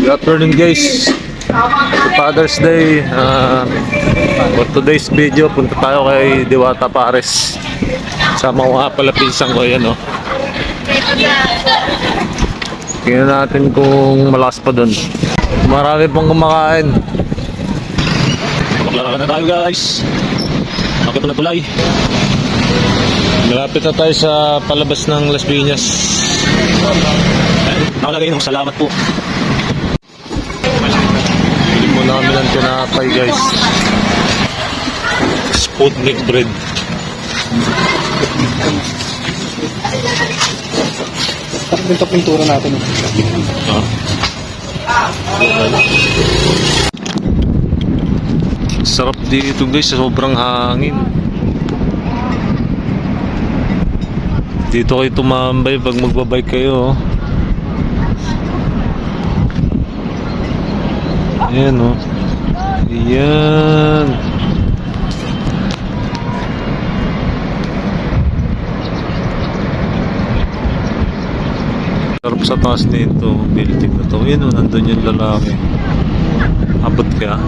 Good afternoon guys. Father's Day. For today's video, punta tayo kay Diwata Pares. Sama ko nga pala pinsan ko, yan o. Tingnan natin kung malakas pa dun. Marami pang kumakain. Maglaro na tayo guys. Nakita na tulay. Malapit na tayo sa palabas ng Las Piñas. Nakalagay ng salamat po. Bili mo namin ang tinapay guys. Sputnik bread. Ito pintura natin. Sarap dito guys, sobrang hangin. Dito kayo tumambay pag magbabike kayo. Ayan o. Ayan. Sarap sa taas nito, building na to. Ayan o, nandun yung lalaki. Abot ka.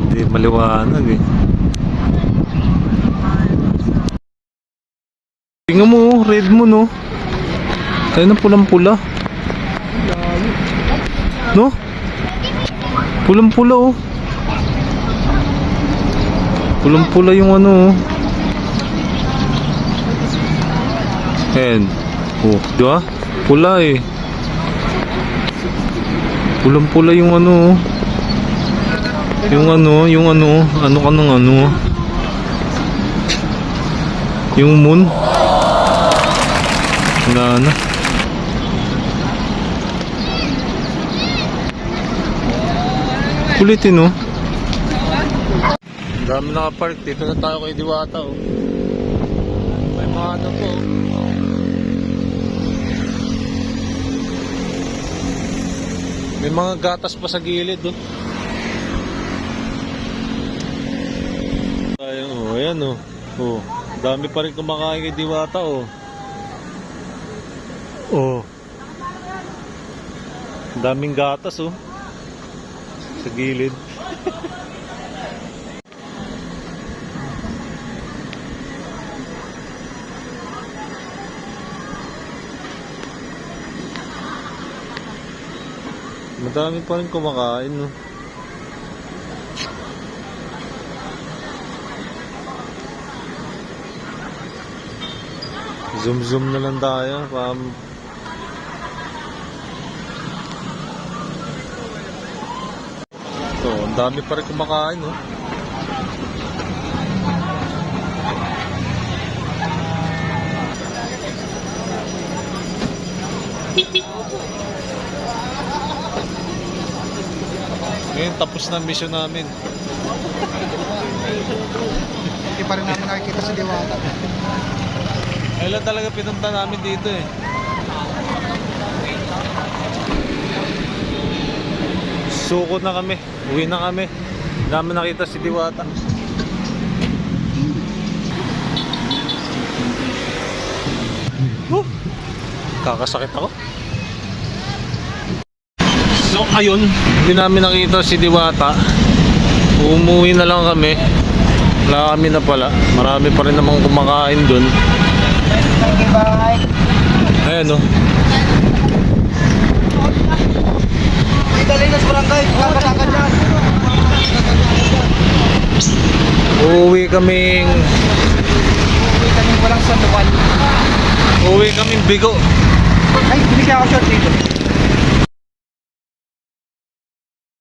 Hindi maliwanag eh. Tingnan mo, red mo no. Tayo na pulang-pula. No? Pulang-pula oh. Pulang-pula yung ano oh. Ayan. Oh, di ba? Pula eh. Pulang-pula yung ano oh. Yung ano ka ng ano. Yung moon. Wala na. Kulitin oh. Ang dami nakapark. Dito na tayo kay Diwata oh. May mga ano po oh. May mga gatas pa sa gilid oh. Ayan oh. Oh, dami pa rin kumakain kay Diwata oh. Oh. Daming gatas oh. Sa gilid. Madami pa rin kumakain no. Zoom na lang tayo. So, ang dami pa rin kumakain no. Ngayon tapos na ang mission namin. Hindi pa rin namin nakikita si Diwata. Kailan talaga pinunta namin dito eh. Sukot na kami. Uwi na kami. Dami nakita si Diwata. Kakasakit ako. So ayun, hindi namin nakita si Diwata. Umuwi na lang kami. Wala kami na pala. Marami pa rin namang kumakain dun. Ayan o. Dalinas barangay, kakasaka dyan. Uuwi kaming Walang sandukan. Uuwi kaming Bigo. Ay, hindi siya ako short dito.